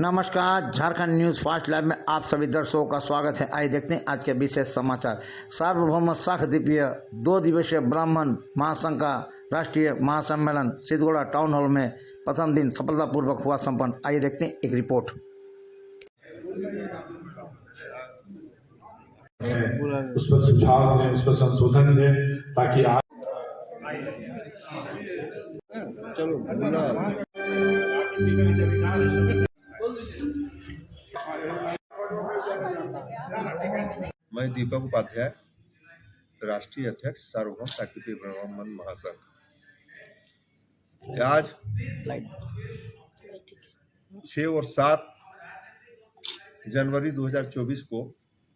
नमस्कार, Jharkhand news fast live में आप सभी दर्शकों का स्वागत है। आइए देखते हैं आज के विशेष समाचार। सार्वभौम शाख द्वीपीय 2 दिवसीय ब्राह्मण महासंघ का राष्ट्रीय महासम्मेलन सिद्धगोड़ा टाउन हॉल में प्रथम दिन सफलतापूर्वक हुआ संपन्न। आइए देखते हैं एक रिपोर्ट। उस पर सुझाव दें, उस पर संशोधन दें ताकि आप मैं दीपक उपाध्याय, राष्ट्रीय अध्यक्ष सार्वभौम शाक्य ब्राह्मण महासंघ। आज 6 और 7 जनवरी 2024 को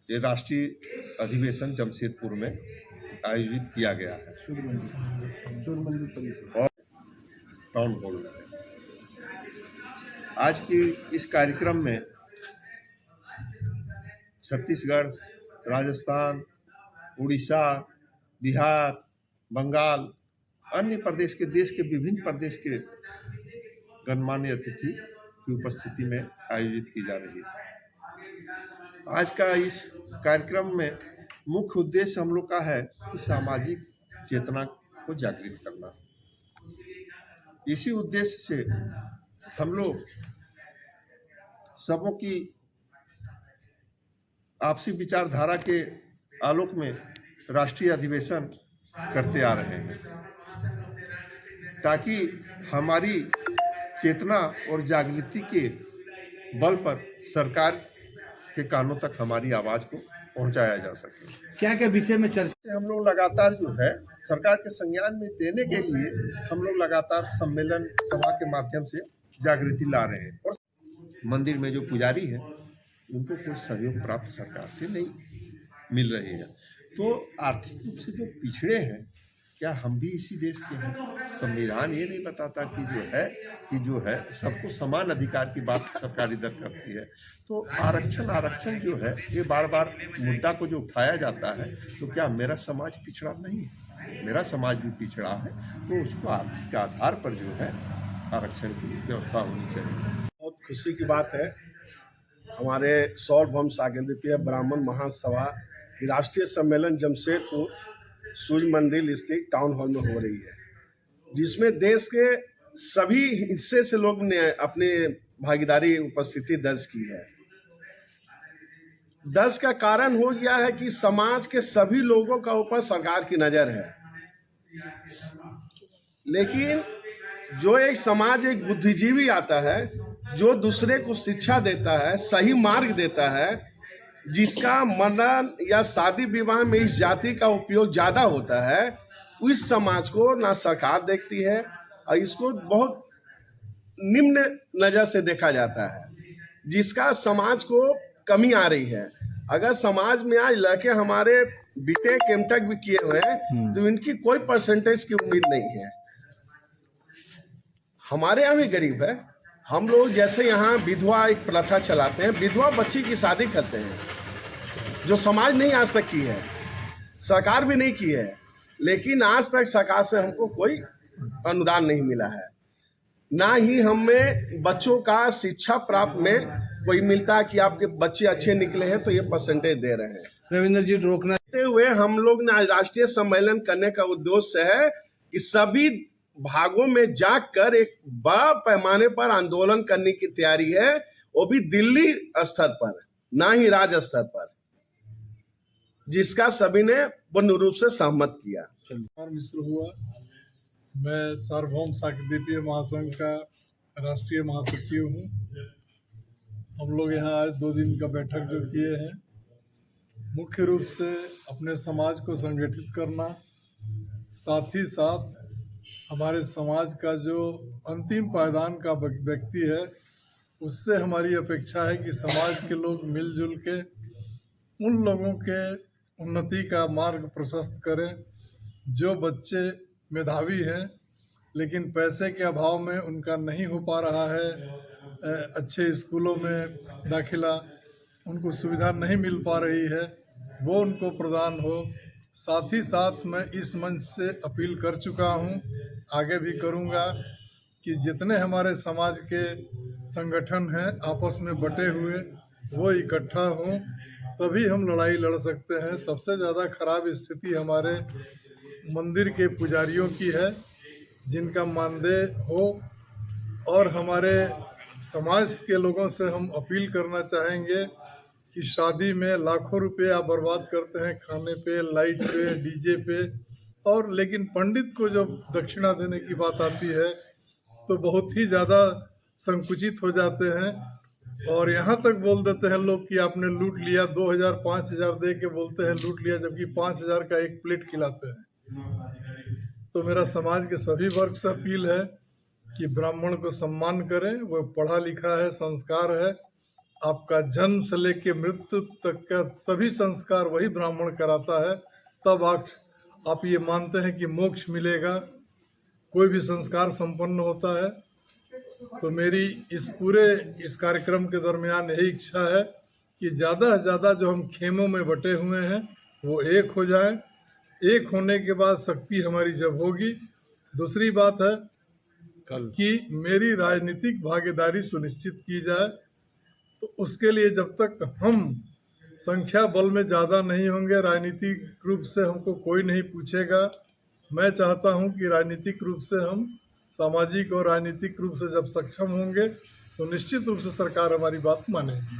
ये राष्ट्रीय अधिवेशन जमशेदपुर में आयोजित किया गया है और टाउन हॉल में। आज की इस कार्यक्रम में छत्तीसगढ़, राजस्थान, उड़ीसा, बिहार, बंगाल, अन्य प्रदेश के देश के विभिन्न प्रदेश के गणमान्य अतिथि की उपस्थिति में आयोजित की जा रही है। आज का इस कार्यक्रम में मुख्य उद्देश्य हम लोग का है कि सामाजिक चेतना को जागृत करना। इसी उद्देश्य से हम लोग सबों की आपसी विचारधारा के आलोक में राष्ट्रीय अधिवेशन करते आ रहे हैं ताकि हमारी चेतना और जागृति के बल पर सरकार के कानों तक हमारी आवाज को पहुंचाया जा सके। क्या क्या विषय में चर्चा? हम लोग लगातार जो है सरकार के संज्ञान में देने के लिए हम लोग लगातार सम्मेलन सभा के माध्यम से जागृति ला रहे हैं। और मंदिर में जो पुजारी हैं उनको कोई सहयोग प्राप्त सरकार से नहीं मिल रही है, तो आर्थिक रूप से जो पिछड़े हैं, क्या हम भी इसी देश के हैं? संविधान ये नहीं बताता कि जो है सबको समान अधिकार की बात सरकार इधर करती है। तो आरक्षण जो है ये बार बार मुद्दा को जो उठाया जाता है, तो क्या मेरा समाज पिछड़ा नहीं है? मेरा समाज भी पिछड़ा है, तो उसको आर्थिक आधार पर जो है आरक्षण की व्यवस्था होनी चाहिए। बहुत खुशी की बात है, हमारे सार्वभौम शाक्य द्वीपीय ब्राह्मण महासभा की राष्ट्रीय सम्मेलन जमशेदपुर सूर्य मंदिर स्थित टाउन हॉल में हो रही है, जिसमें देश के सभी हिस्से से लोग ने अपनी भागीदारी उपस्थिति दर्ज की है। दर्ज का कारण हो गया है कि समाज के सभी लोगों का ऊपर सरकार की नजर है, लेकिन जो एक समाज एक बुद्धिजीवी आता है, जो दूसरे को शिक्षा देता है, सही मार्ग देता है, जिसका मरण या शादी विवाह में इस जाति का उपयोग ज़्यादा होता है, उस समाज को ना सरकार देखती है और इसको बहुत निम्न नज़र से देखा जाता है, जिसका समाज को कमी आ रही है। अगर समाज में आज लड़के हमारे बीटेक एमटेक भी किए हुए हैं, तो इनकी कोई परसेंटेज की उम्मीद नहीं है। हमारे यहाँ भी गरीब है। हम लोग जैसे यहाँ विधवा एक प्रथा चलाते हैं, विधवा बच्ची की शादी करते हैं, जो समाज नहीं आज तक की है, सरकार भी नहीं की है, लेकिन आज तक सरकार से हमको कोई अनुदान नहीं मिला है। ना ही हमें बच्चों का शिक्षा प्राप्त में कोई मिलता कि आपके बच्चे अच्छे निकले हैं तो ये परसेंटेज दे रहे हैं। रविंद्र जी रोकना हुए हम लोग ने राष्ट्रीय सम्मेलन करने का उद्देश्य है कि सभी भागों में जाकर एक बड़ा पैमाने पर आंदोलन करने की तैयारी है, वो भी दिल्ली स्तर पर, ना ही राज्य स्तर पर, जिसका सभी ने पूर्ण रूप से सहमत किया। मिश्र हुआ। मैं सार्वभौम शाक्य द्वीपीय महासंघ का राष्ट्रीय महासचिव हूँ। हम लोग यहाँ आज 2 दिन का बैठक जो किए हैं, मुख्य रूप से अपने समाज को संगठित करना, साथ ही साथ हमारे समाज का जो अंतिम पायदान का व्यक्ति है, उससे हमारी अपेक्षा है कि समाज के लोग मिलजुल के उन लोगों के उन्नति का मार्ग प्रशस्त करें जो बच्चे मेधावी हैं लेकिन पैसे के अभाव में उनका नहीं हो पा रहा है अच्छे स्कूलों में दाखिला, उनको सुविधा नहीं मिल पा रही है, वो उनको प्रदान हो। साथ ही साथ मैं इस मंच से अपील कर चुका हूँ, आगे भी करूँगा कि जितने हमारे समाज के संगठन हैं आपस में बटे हुए वो इकट्ठा हों, तभी हम लड़ाई लड़ सकते हैं। सबसे ज़्यादा खराब स्थिति हमारे मंदिर के पुजारियों की है, जिनका मानदेय हो। और हमारे समाज के लोगों से हम अपील करना चाहेंगे कि शादी में लाखों रुपए आप बर्बाद करते हैं खाने पे, लाइट पे, डीजे पे, और लेकिन पंडित को जब दक्षिणा देने की बात आती है तो बहुत ही ज़्यादा संकुचित हो जाते हैं और यहाँ तक बोल देते हैं लोग कि आपने लूट लिया, 2000 5000 दे के बोलते हैं लूट लिया, जबकि 5000 का एक प्लेट खिलाते हैं। तो मेरा समाज के सभी वर्ग से अपील है कि ब्राह्मण को सम्मान करें, वो पढ़ा लिखा है, संस्कार है। आपका जन्म से लेके मृत्यु तक का सभी संस्कार वही ब्राह्मण कराता है, तब आप ये मानते हैं कि मोक्ष मिलेगा, कोई भी संस्कार संपन्न होता है। तो मेरी इस कार्यक्रम के दरमियान यही इच्छा है कि ज़्यादा से ज़्यादा जो हम खेमों में बटे हुए हैं वो एक हो जाएं। एक होने के बाद शक्ति हमारी जब होगी। दूसरी बात है कि मेरी राजनीतिक भागीदारी सुनिश्चित की जाए। तो उसके लिए जब तक हम संख्या बल में ज़्यादा नहीं होंगे, राजनीतिक रूप से हमको कोई नहीं पूछेगा। मैं चाहता हूं कि राजनीतिक रूप से हम सामाजिक और राजनीतिक रूप से जब सक्षम होंगे तो निश्चित रूप से सरकार हमारी बात मानेगी।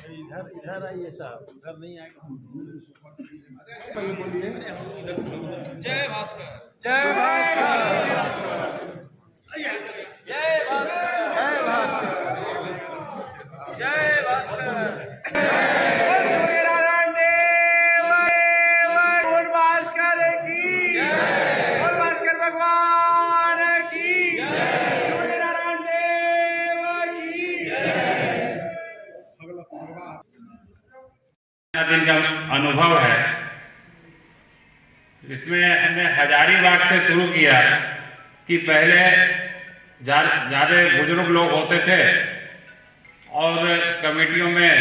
इधर आइए साहब, उधर नहीं आएगा। जय भास्कर, जय भास्कर, जय भास्कर, जय भास्कर, जय भास्कर, भास्कर की जय, भास्कर भगवान की जय, नारायण देव की जय। दिन का अनुभव है। इसमें हमने हजारीबाग से शुरू किया कि पहले ज़्यादा बुजुर्ग लोग होते थे और कमेटियों में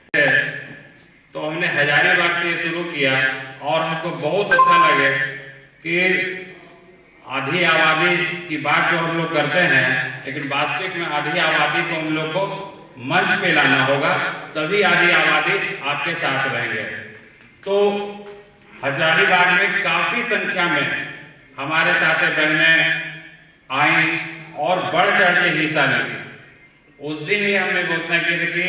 थे, तो हमने हजारीबाग से शुरू किया और हमको बहुत अच्छा लगे कि आधी आबादी की बात जो हम लोग करते हैं, लेकिन वास्तविक में आधी आबादी को हम लोग को मंच पे लाना होगा, तभी आधी आबादी आपके साथ रहेंगे। तो हजारीबाग में काफी संख्या में हमारे साथ बहनें आई और बढ़ चढ़ के हिस्सा ली। उस दिन ही हमने घोषणा की थी कि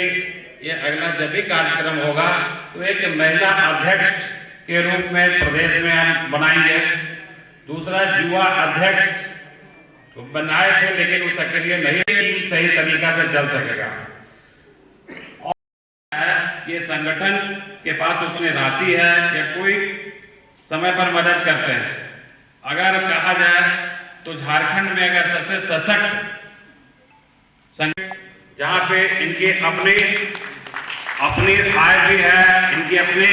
ये अगला जब भी कार्यक्रम होगा तो एक महिला अध्यक्ष के रूप में प्रदेश में हम बनाएंगे। दूसरा, युवा अध्यक्ष तो बनाए थे लेकिन वो सक्रिय नहीं सही तरीका से चल सकेगा। ये संगठन के पास उतनी राशि है या कोई समय पर मदद करते हैं। अगर कहा जाए तो झारखंड में अगर सबसे सशक्त संगठन जहां पे इनके अपनी आय भी है, इनकी अपनी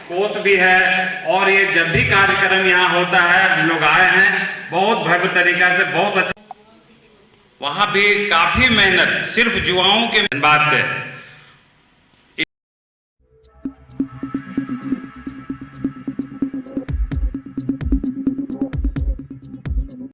कोष भी है, और ये जब भी कार्यक्रम यहाँ होता है हम लोग आए हैं बहुत भव्य तरीका से, बहुत अच्छा। वहां भी काफी मेहनत सिर्फ युवाओं के धन्यवाद से